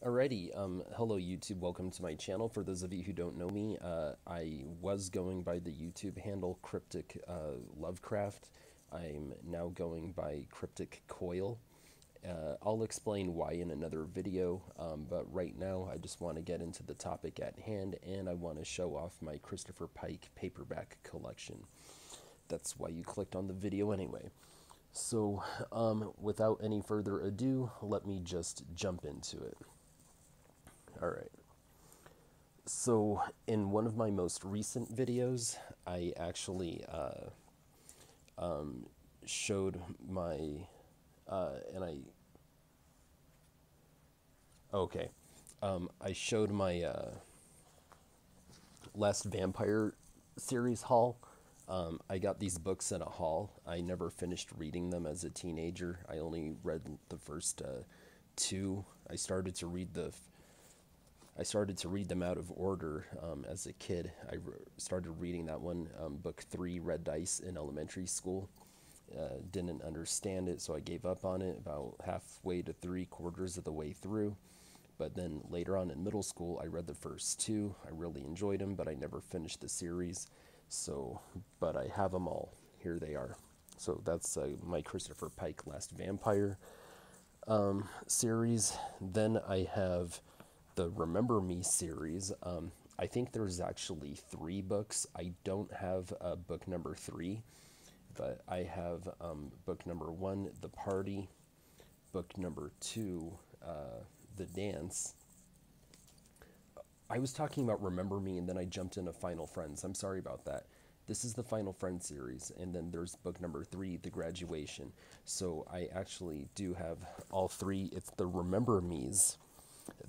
Alrighty, hello YouTube, welcome to my channel. For those of you who don't know me, I was going by the YouTube handle Cryptic Lovecraft. I'm now going by Cryptic Coil. I'll explain why in another video, but right now I just want to get into the topic at hand, and I want to show off my Christoper Pike paperback collection. That's why you clicked on the video anyway. So, without any further ado, let me just jump into it. All right. So, in one of my most recent videos, I actually showed my and okay, I showed my last vampire series haul. I got these books in a haul. I never finished reading them as a teenager. I only read the first two. I started to read them out of order as a kid. Started reading that one, book 3, Red Dice, in elementary school. Didn't understand it, so I gave up on it about halfway to 3/4 of the way through. But then later on in middle school, I read the first two. I really enjoyed them, but I never finished the series. So, but I have them all. Here they are. So that's my Christoper Pike Last Vampire series. Then I have the Remember Me series. I think there's actually 3 books. I don't have book number 3, but I have book number 1, The Party, book number 2, The Dance. I was talking about Remember Me and then I jumped into Final Friends. I'm sorry about that. This is the Final Friend series, and then there's book number 3, The Graduation. So I actually do have all 3. It's the Remember Me's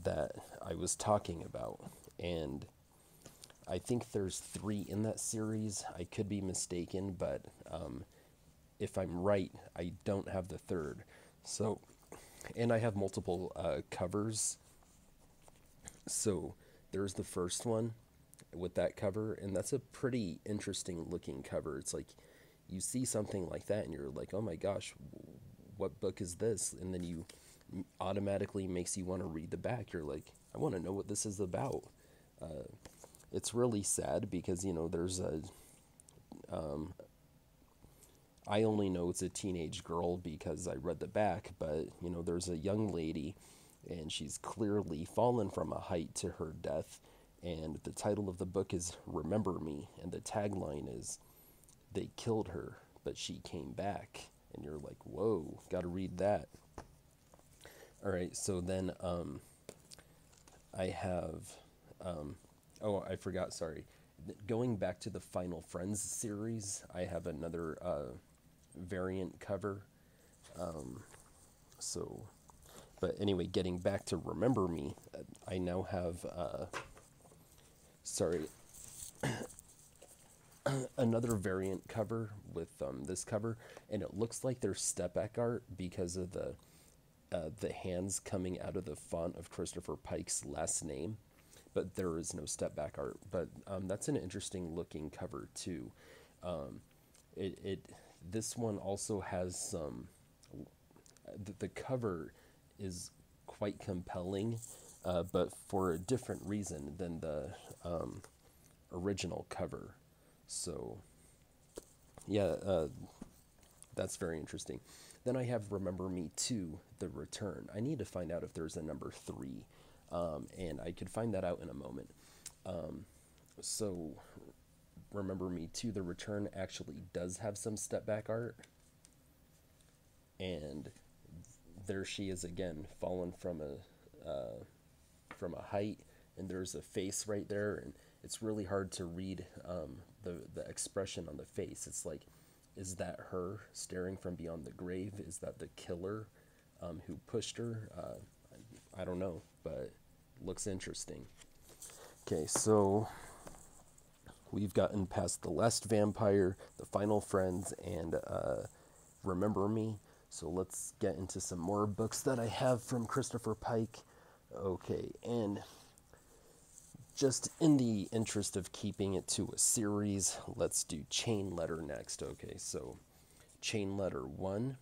that I was talking about, and I think there's 3 in that series. I could be mistaken, but if I'm right, I don't have the third. So, and I have multiple covers. So there's the first one with that cover, and that's a pretty interesting looking cover. It's like you see something like that and you're like, oh my gosh, what book is this? And then you automatically makes you want to read the back. You're like, I want to know what this is about. It's really sad because, there's I only know it's a teenage girl because I read the back, but, there's a young lady and she's clearly fallen from a height to her death. And the title of the book is Remember Me, and the tagline is, they killed her, but she came back. And you're like, whoa, gotta read that. All right, so then I have, oh, I forgot, sorry. Going back to the Final Friends series, I have another variant cover. So, but anyway, getting back to Remember Me, I now have, sorry, another variant cover with this cover, and it looks like there's step back art because of the hands coming out of the font of Christoper Pike's last name, but there is no step back art. But that's an interesting looking cover too. It this one also has some. The cover is quite compelling, but for a different reason than the original cover. So, yeah, that's very interesting. Then I have Remember Me 2, The Return. I need to find out if there's a number 3, and I could find that out in a moment. So, Remember Me 2, The Return actually does have some step back art, and there she is again, fallen from a height, and there's a face right there, and it's really hard to read the expression on the face. It's like, is that her staring from beyond the grave? Is that the killer who pushed her? I don't know, but looks interesting. Okay, so we've gotten past The Last Vampire, The Final Friends, and Remember Me. So let's get into some more books that I have from Christoper Pike. Okay, and just in the interest of keeping it to a series, let's do Chain Letter next. Okay, so Chain Letter 1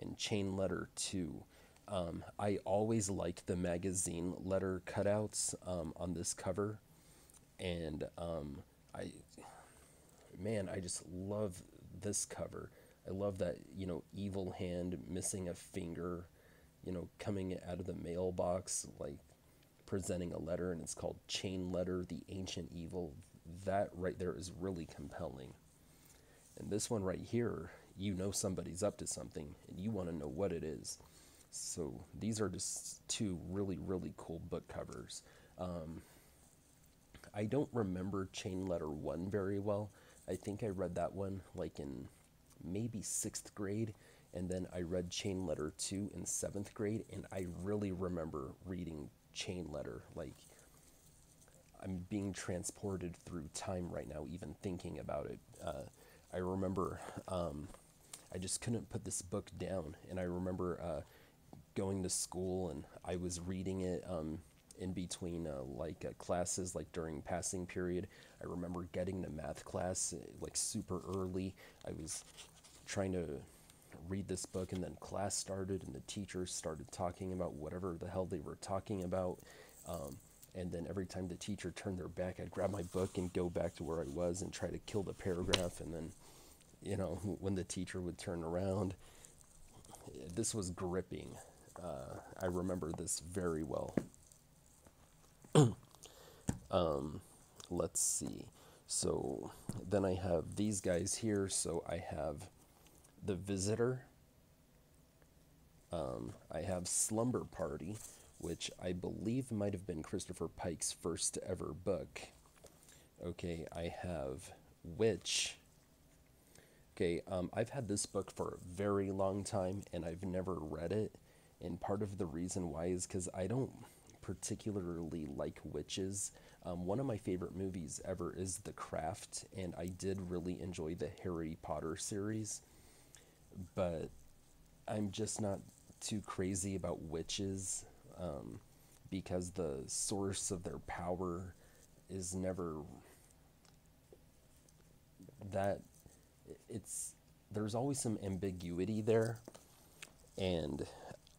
and Chain Letter 2. I always liked the magazine letter cutouts on this cover, and I, man, I just love this cover. I love that, evil hand missing a finger, coming out of the mailbox, like presenting a letter, and it's called Chain Letter, the Ancient Evil. That right there is really compelling. And this one right here, somebody's up to something, and you want to know what it is. So these are just two really, really cool book covers. I don't remember Chain Letter 1 very well. I think I read that one like in maybe 6th grade, and then I read Chain Letter 2 in 7th grade, and I really remember reading Chain Letter. Like, I'm being transported through time right now, even thinking about it. I remember I just couldn't put this book down, and I remember going to school, and I was reading it in between classes, like during passing period. I remember getting to math class like super early. I was trying to read this book, and then class started, and the teachers started talking about whatever the hell they were talking about. And then every time the teacher turned their back, I'd grab my book and go back to where I was and try to kill the paragraph. And then, when the teacher would turn around, this was gripping. I remember this very well. Let's see. So then I have these guys here. So I have The Visitor. I have Slumber Party, which I believe might have been Christoper Pike's first ever book. Okay, I have Witch. Okay, I've had this book for a very long time, and I've never read it. And part of the reason why is because I don't particularly like witches. One of my favorite movies ever is The Craft, and I did really enjoy the Harry Potter series. But I'm just not too crazy about witches, because the source of their power is never that. There's always some ambiguity there, and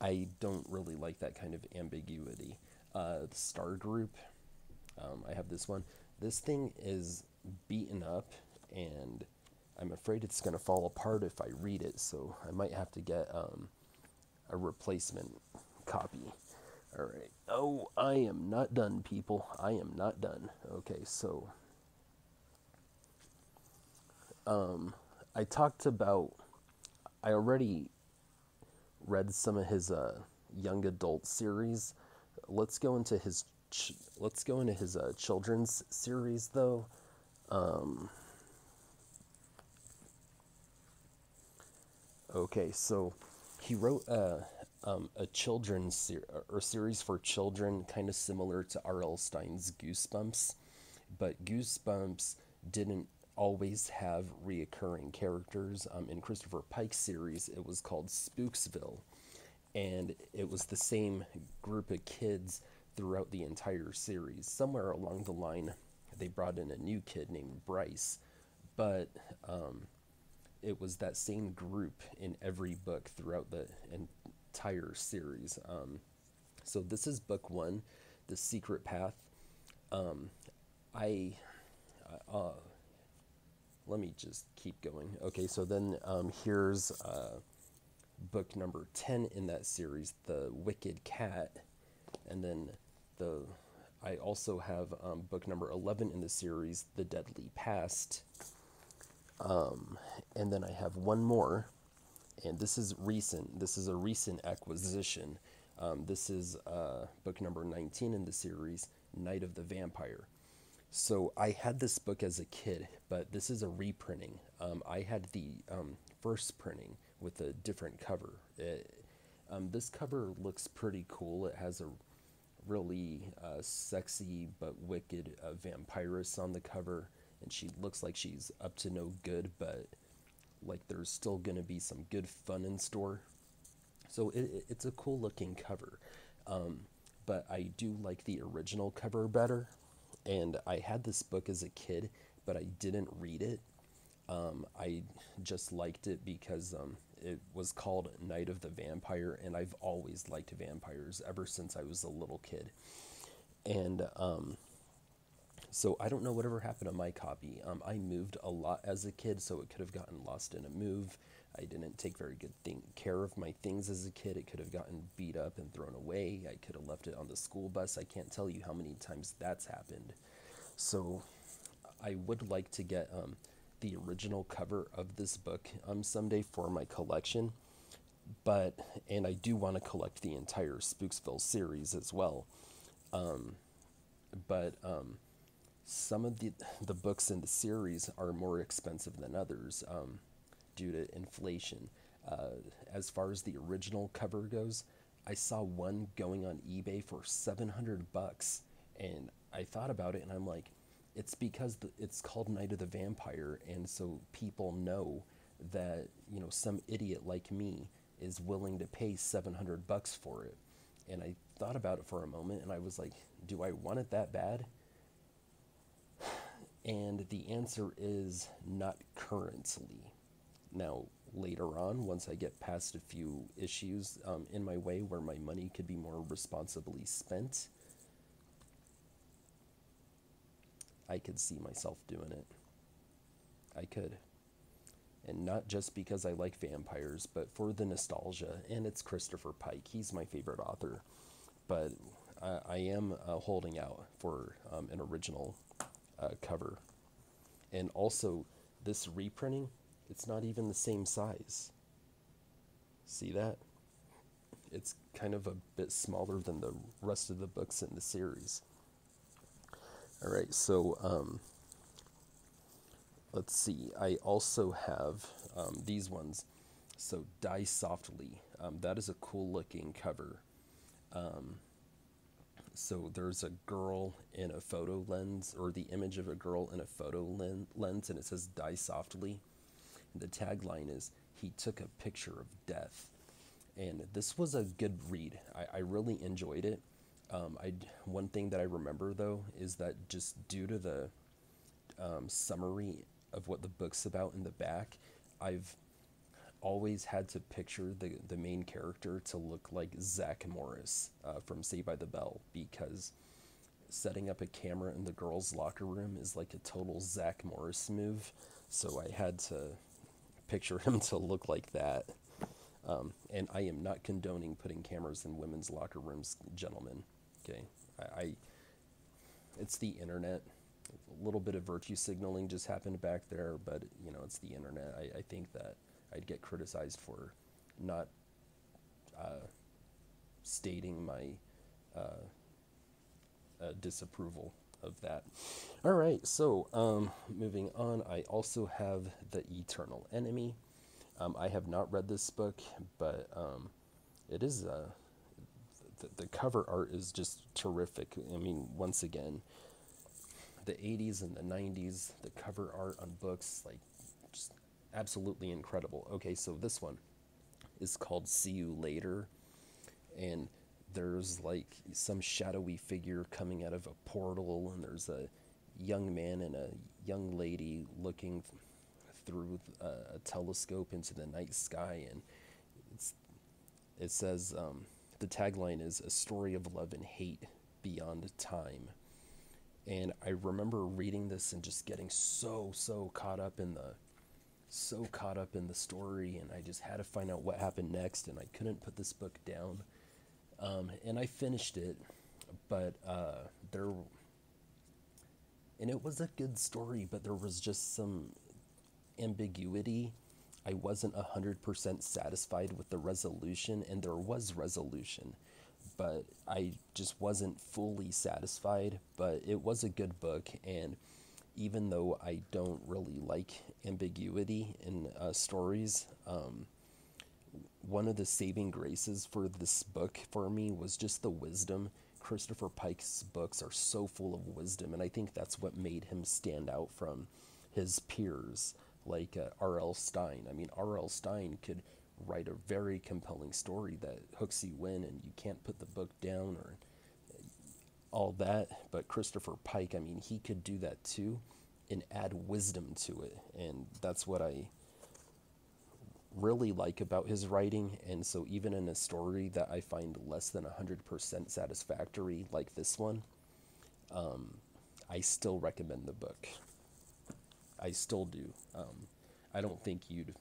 I don't really like that kind of ambiguity. The Star Group, I have this one. This thing is beaten up, and I'm afraid it's going to fall apart if I read it, so I might have to get a replacement copy. All right. Oh, I am not done, people. I am not done. Okay, so I already read some of his young adult series. Let's go into his children's series, though. Okay, so he wrote a children's series for children, kind of similar to R.L. Stein's Goosebumps, but Goosebumps didn't always have reoccurring characters. In Christoper Pike's series, it was called Spooksville, and it was the same group of kids throughout the entire series. Somewhere along the line, they brought in a new kid named Bryce, but it was that same group in every book throughout the entire series. So this is book 1, The Secret Path. Let me just keep going. Okay, so then here's book number 10 in that series, The Wicked Cat. And then I also have book number 11 in the series, The Deadly Past. And then I have one more, and this is recent. This is a recent acquisition. This is book number 19 in the series, Night of the Vampire. So I had this book as a kid, but this is a reprinting. I had the first printing with a different cover. This cover looks pretty cool. It has a really sexy but wicked vampiress on the cover, and she looks like she's up to no good, but like there's still gonna be some good fun in store. So it's a cool looking cover, but I do like the original cover better. And I had this book as a kid, but I didn't read it. I just liked it because it was called Night of the Vampire, and I've always liked vampires ever since I was a little kid. And so I don't know whatever happened to my copy. I moved a lot as a kid, so it could have gotten lost in a move. I didn't take very good care of my things as a kid. It could have gotten beat up and thrown away. I could have left it on the school bus. I can't tell you how many times that's happened. So I would like to get the original cover of this book someday for my collection. And I do want to collect the entire Spooksville series as well. But some of the books in the series are more expensive than others due to inflation. As far as the original cover goes, I saw one going on eBay for $700, and I thought about it, and I'm like, it's because it's called Night of the Vampire, and so people know that, you know, some idiot like me is willing to pay $700 for it. And I thought about it for a moment, and I was like, do I want it that bad? And the answer is not currently. Now, later on, once I get past a few issues in my way where my money could be more responsibly spent, I could see myself doing it. I could. And not just because I like vampires, but for the nostalgia. And it's Christoper Pike. He's my favorite author. But I am holding out for an original cover. And also, this reprinting, it's not even the same size. See that? It's kind of a bit smaller than the rest of the books in the series. All right, so let's see. I also have these ones. So Die Softly. That is a cool looking cover. So there's a girl in a photo lens, or the image of a girl in a photo lens, and it says Die Softly. And the tagline is, he took a picture of death. And this was a good read. I really enjoyed it. One thing that I remember, though, is that just due to the summary of what the book's about in the back, I've always had to picture the main character to look like Zach Morris from Saved by the Bell, because setting up a camera in the girls' locker room is like a total Zach Morris move. So I had to picture him to look like that. And I am not condoning putting cameras in women's locker rooms, gentlemen. Okay, it's the internet. A little bit of virtue signaling just happened back there, but you know, it's the internet. I think that I'd get criticized for not stating my disapproval of that. All right, so moving on, I also have The Eternal Enemy. I have not read this book, but it is the cover art is just terrific. I mean, once again, the 80s and the 90s, the cover art on books, like, just absolutely incredible. Okay, so this one is called See You Later, and there's like some shadowy figure coming out of a portal, and there's a young man and a young lady looking through a telescope into the night sky, and it says, the tagline is a story of love and hate beyond time. And I remember reading this and just getting so caught up in the story, and I just had to find out what happened next, and I couldn't put this book down. And I finished it, but and it was a good story, but there was just some ambiguity. I wasn't 100% satisfied with the resolution, and there was resolution, but I just wasn't fully satisfied. But it was a good book, and even though I don't really like ambiguity in stories, one of the saving graces for this book for me was just the wisdom. Christoper Pike's books are so full of wisdom, and I think that's what made him stand out from his peers, like R.L. Stine. I mean, R.L. Stine could write a very compelling story that hooks you in, and you can't put the book down or all that. But Christoper Pike, I mean, he could do that too and add wisdom to it, and that's what I really like about his writing, and so even in a story that I find less than 100% satisfactory, like this one, I still recommend the book. I still do. I don't think you'd.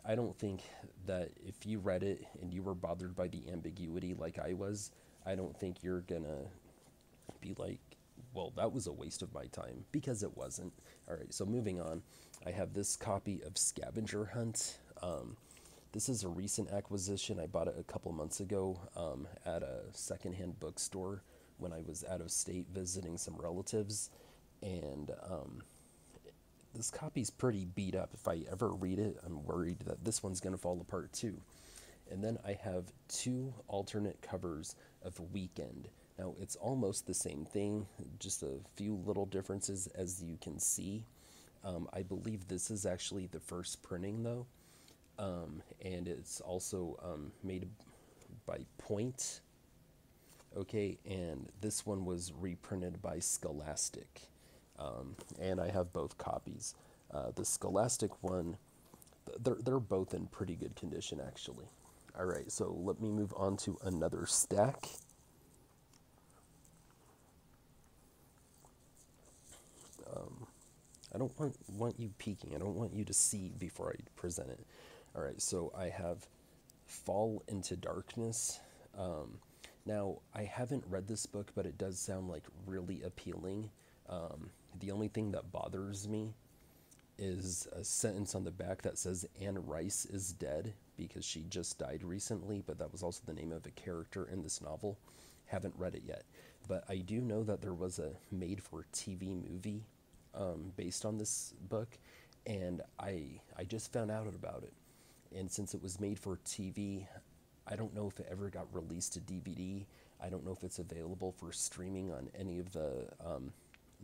I don't think that if you read it and you were bothered by the ambiguity like I was, I don't think you're gonna be like, well, that was a waste of my time, because it wasn't. All right, so moving on, I have this copy of Scavenger Hunt. This is a recent acquisition. I bought it a couple months ago at a secondhand bookstore when I was out of state visiting some relatives, and this copy's pretty beat up. If I ever read it, I'm worried that this one's going to fall apart too. And then I have two alternate covers of Weekend. Now, it's almost the same thing, just a few little differences as you can see. I believe this is actually the first printing, though, and it's also made by Point. Okay, and this one was reprinted by Scholastic, and I have both copies. The Scholastic one, they're both in pretty good condition, actually. All right, so let me move on to another stack. I don't want you peeking. I don't want you to see before I present it. All right, so I have Fall into Darkness. Now, I haven't read this book, but it does sound like really appealing. The only thing that bothers me is a sentence on the back that says Anne Rice is dead, because she just died recently, but that was also the name of a character in this novel. Haven't read it yet, but I do know that there was a made-for-TV movie based on this book, and I just found out about it. And since it was made for TV, I don't know if it ever got released to DVD. I don't know if it's available for streaming on any of the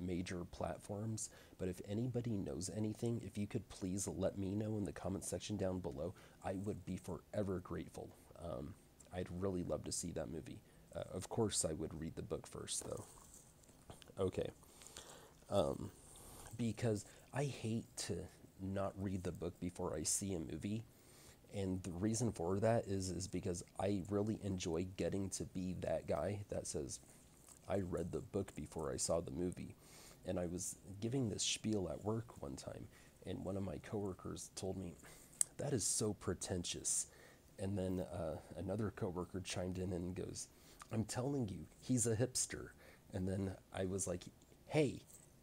major platforms. But if anybody knows anything, if you could please let me know in the comment section down below, I would be forever grateful. I'd really love to see that movie. Of course, I would read the book first, though. Okay. Because I hate to not read the book before I see a movie. And the reason for that is because I really enjoy getting to be that guy that says, I read the book before I saw the movie. And I was giving this spiel at work one time, and one of my coworkers told me, that is so pretentious. And then another coworker chimed in and goes, I'm telling you, he's a hipster. And then I was like, hey,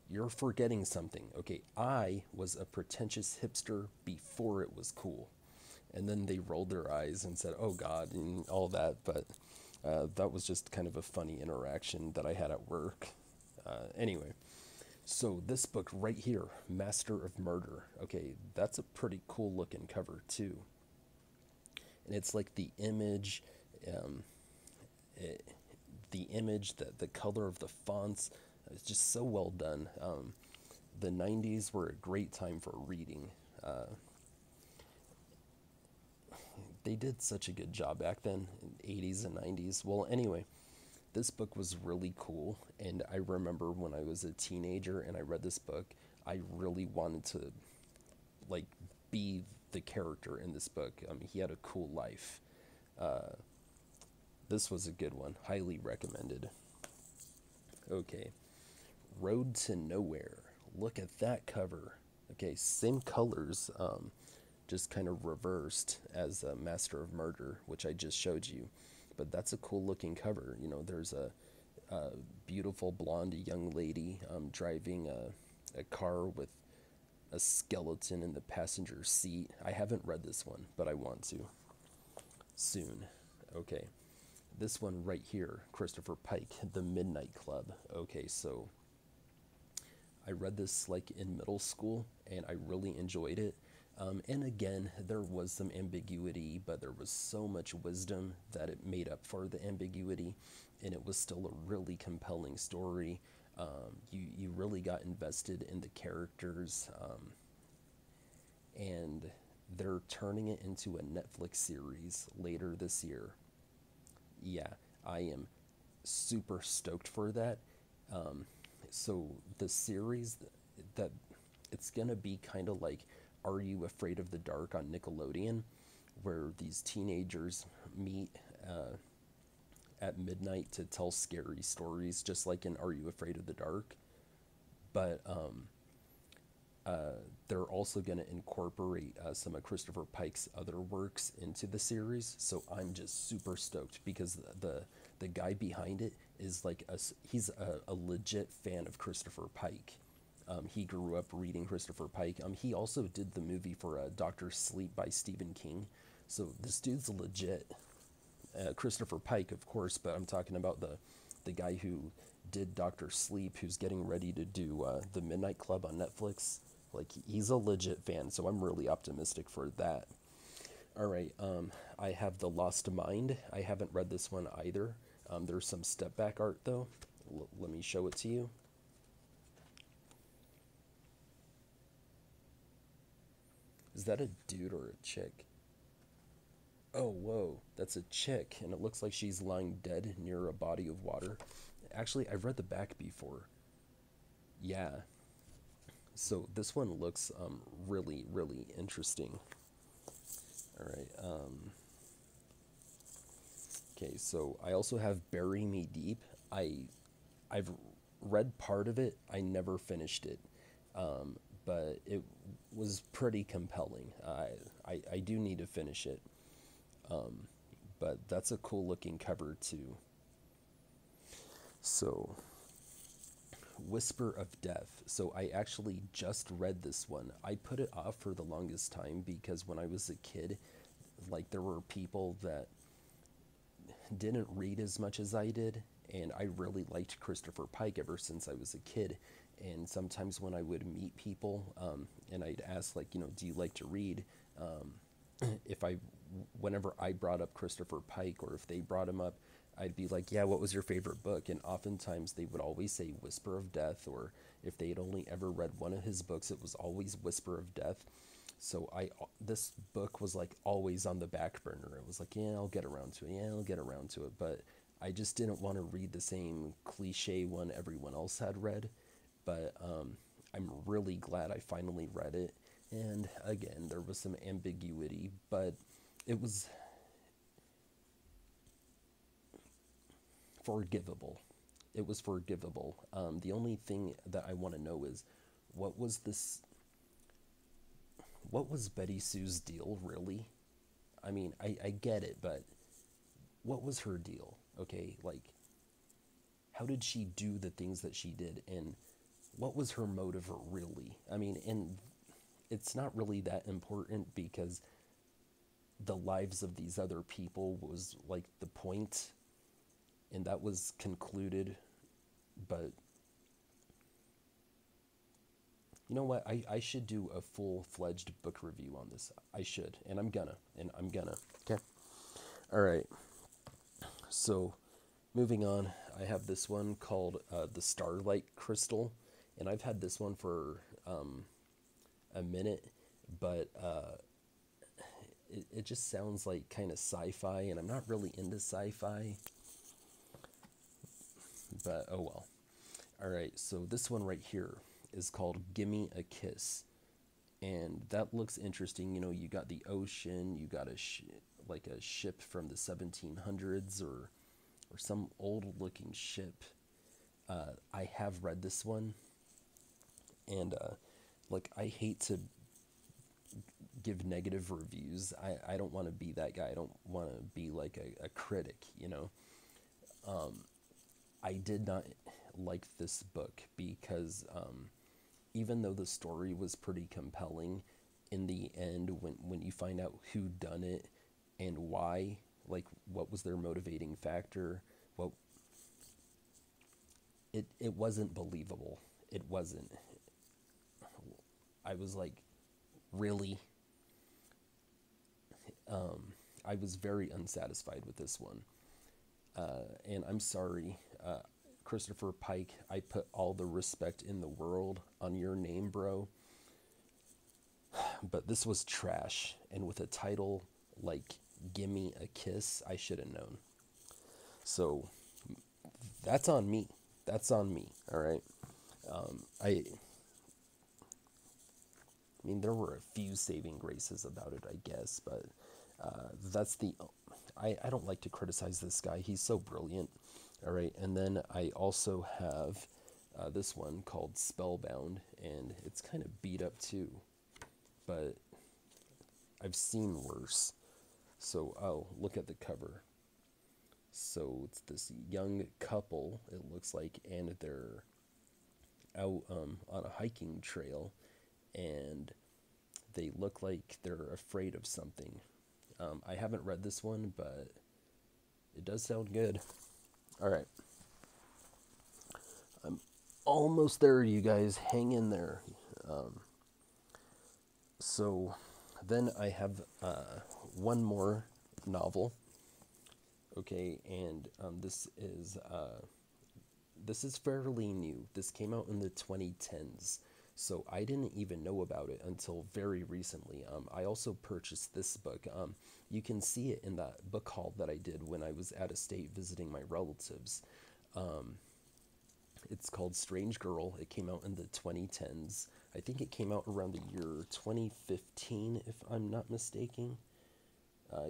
you're forgetting something. Okay, I was a pretentious hipster before it was cool. And then they rolled their eyes and said, oh God, and all that. But that was just kind of a funny interaction that I had at work. Anyway, so this book right here, Master of Murder. Okay, that's a pretty cool looking cover too. And it's like the image, the color of the fonts, it's just so well done. The 90s were a great time for reading. They did such a good job back then, in 80s and 90s. Well, anyway, this book was really cool, and I remember when I was a teenager and I read this book, I really wanted to, like, be the character in this book. I mean, he had a cool life. This was a good one. Highly recommended. Okay. Road to Nowhere. Look at that cover. Okay, same colors, just kind of reversed as Master of Murder, which I just showed you. But that's a cool looking cover. You know, there's a beautiful blonde young lady driving a car with a skeleton in the passenger seat. I haven't read this one, but I want to soon. Okay, this one right here, Christoper Pike, The Midnight Club. Okay, so I read this like in middle school, and I really enjoyed it. And again, there was some ambiguity, but there was so much wisdom that it made up for the ambiguity, and it was still a really compelling story. You really got invested in the characters, and they're turning it into a Netflix series later this year. Yeah, I am super stoked for that. So the series that it's gonna be kind of like Are You Afraid of the Dark on Nickelodeon, where these teenagers meet at midnight to tell scary stories, just like in Are You Afraid of the Dark? But they're also going to incorporate some of Christopher Pike's other works into the series. So I'm just super stoked because the guy behind it is like he's a legit fan of Christopher Pike. He grew up reading Christopher Pike. He also did the movie for Doctor Sleep by Stephen King. So this dude's legit. Christopher Pike, of course, but I'm talking about the guy who did Doctor Sleep, who's getting ready to do the Midnight Club on Netflix. Like, he's a legit fan, so I'm really optimistic for that. All right, I have The Lost Mind. I haven't read this one either. There's some step back art, though. Let me show it to you. Is that a dude or a chick? Oh, whoa, that's a chick, and it looks like she's lying dead near a body of water. Actually, I've read the back before. Yeah. So this one looks really, really interesting. All right. Okay, so I also have Bury Me Deep. I've read part of it. I never finished it, but it was pretty compelling. I do need to finish it, but that's a cool looking cover too. So, Whisper of Death. So I actually just read this one. I put it off for the longest time because when I was a kid, like, there were people that didn't read as much as I did, and I really liked Christopher Pike ever since I was a kid. And sometimes when I would meet people, and I'd ask, like, do you like to read? If I, whenever I brought up Christopher Pike, or if they brought him up, I'd be like, yeah, what was your favorite book? And oftentimes they would always say Whisper of Death, or if they had only ever read one of his books, it was always Whisper of Death. So this book was like always on the back burner. It was like, yeah, I'll get around to it. Yeah, I'll get around to it. But I just didn't want to read the same cliche one everyone else had read. But I'm really glad I finally read it. And again, there was some ambiguity, but it was forgivable. It was forgivable. The only thing that I want to know is, what was this? What was Betty Sue's deal, really? I mean, I get it, but what was her deal? Okay, like, how did she do the things that she did, and what was her motive, really? I mean, and it's not really that important because the lives of these other people was like the point, and that was concluded. But you know what? I should do a full-fledged book review on this. I should, and I'm gonna. Okay. All right. So, moving on, I have this one called the Starlight Crystal, and I've had this one for a minute, but it just sounds like kind of sci-fi, and I'm not really into sci-fi. But oh well. All right, so this one right here is called Gimme a Kiss. And that looks interesting. You got the ocean, you got like a ship from the 1700s, or some old looking ship. I have read this one, and like, I hate to give negative reviews. I don't want to be that guy. I don't want to be like a critic. I did not like this book because even though the story was pretty compelling, in the end, when you find out who done it and why, like, what was their motivating factor, what it wasn't believable. It wasn't. I was like, really? I was very unsatisfied with this one. And I'm sorry, Christopher Pike, I put all the respect in the world on your name, bro. But this was trash. And with a title like Gimme a Kiss, I should have known. So that's on me. All right. I mean, there were a few saving graces about it, I guess, but that's the... I don't like to criticize this guy. He's so brilliant. All right, and then I also have this one called Spellbound, and it's kind of beat up too, but I've seen worse. So, oh, look at the cover. So it's this young couple, it looks like, and they're out on a hiking trail, and they look like they're afraid of something. I haven't read this one, but it does sound good. All right. I'm almost there, you guys. Hang in there. So then I have one more novel. Okay, and this is fairly new. This came out in the 2010s, so I didn't even know about it until very recently. I also purchased this book. You can see it in that book haul that I did when I was out of state visiting my relatives. It's called Strange Girl. It came out in the 2010s. I think it came out around the year 2015, if I'm not mistaken.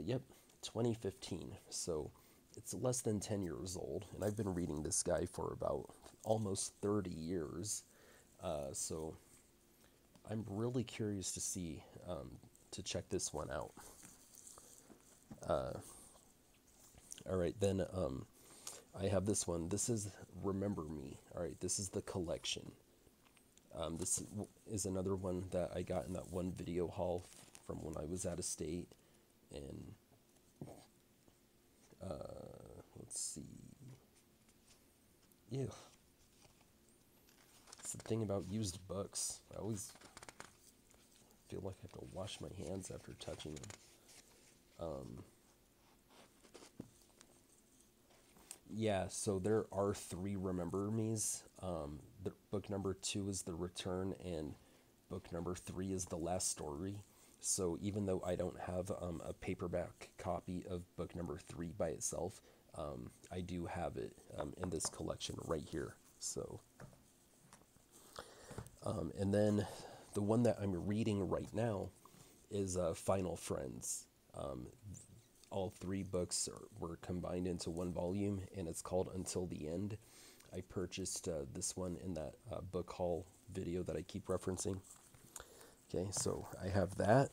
Yep, 2015. So it's less than 10 years old, and I've been reading this guy for about almost 30 years. So I'm really curious to see, to check this one out. All right, then I have this one. This is Remember Me. All right, this is the collection. This is another one that I got in that one video haul from when I was out of state. And let's see. Ew. It's the thing about used books. I always feel like I have to wash my hands after touching them. Yeah, so there are 3 Remember Me's. The book number 2 is The Return, and book number 3 is The Last Story. So even though I don't have a paperback copy of book number 3 by itself, I do have it in this collection right here. So, and then the one that I'm reading right now is Final Friends. All 3 books were combined into one volume, and it's called Until the End. I purchased this one in that book haul video that I keep referencing. Okay, so I have that.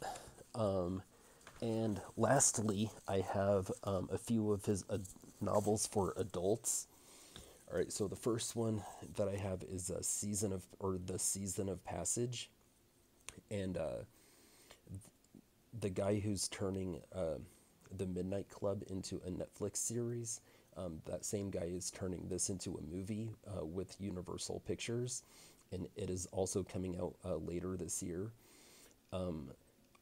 And lastly, I have a few of his novels for adults. All right, so the first one that I have is The Season of Passage. And the guy who's turning The Midnight Club into a Netflix series, that same guy is turning this into a movie with Universal Pictures, and it is also coming out later this year.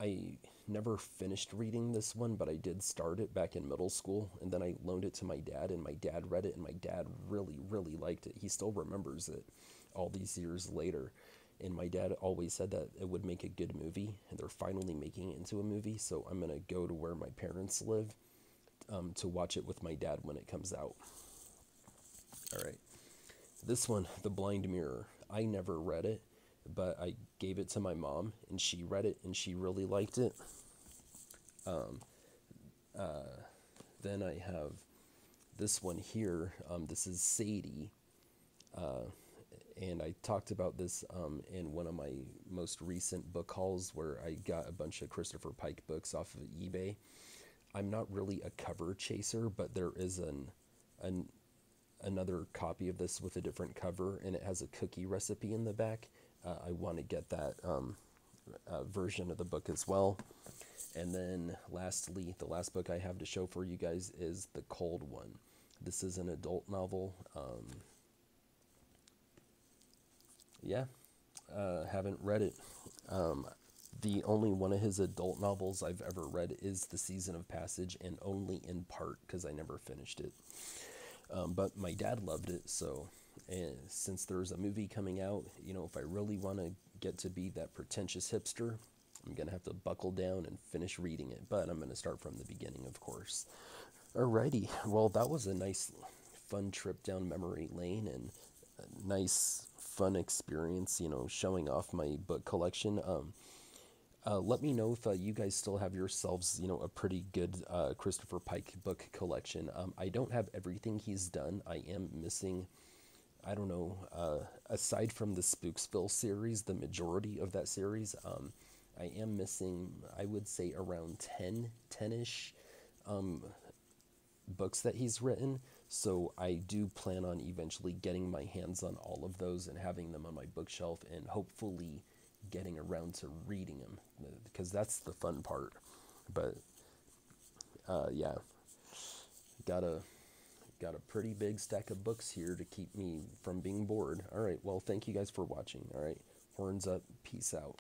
I never finished reading this one, but I did start it back in middle school, and then I loaned it to my dad, and my dad read it, and my dad really, really liked it. He still remembers it all these years later. And my dad always said that it would make a good movie, and they're finally making it into a movie, so I'm going to go to where my parents live to watch it with my dad when it comes out. All right. This one, The Blind Mirror. I never read it, but I gave it to my mom, and she read it, and she really liked it. Then I have this one here. This is Sadie. And I talked about this in one of my most recent book hauls where I got a bunch of Christoper Pike books off of eBay. I'm not really a cover chaser, but there is another copy of this with a different cover, and it has a cookie recipe in the back. I want to get that version of the book as well. And then lastly, the last book I have to show for you guys is The Cold One. This is an adult novel. Haven't read it. The only one of his adult novels I've ever read is The Season of Passage, and only in part because I never finished it. But my dad loved it, so since there's a movie coming out, if I really want to get to be that pretentious hipster, I'm going to have to buckle down and finish reading it. But I'm going to start from the beginning, of course. Alrighty, well, that was a nice, fun trip down memory lane, and a nice, fun experience, showing off my book collection. Let me know if you guys still have yourselves, you know, a pretty good Christoper Pike book collection. I don't have everything he's done. I am missing, I don't know, aside from the Spooksville series, the majority of that series, I am missing, I would say, around 10-ish books that he's written. So I do plan on eventually getting my hands on all of those and having them on my bookshelf, and hopefully getting around to reading them, because that's the fun part. But yeah, got a pretty big stack of books here to keep me from being bored. All right, well, thank you guys for watching. All right, horns up, peace out.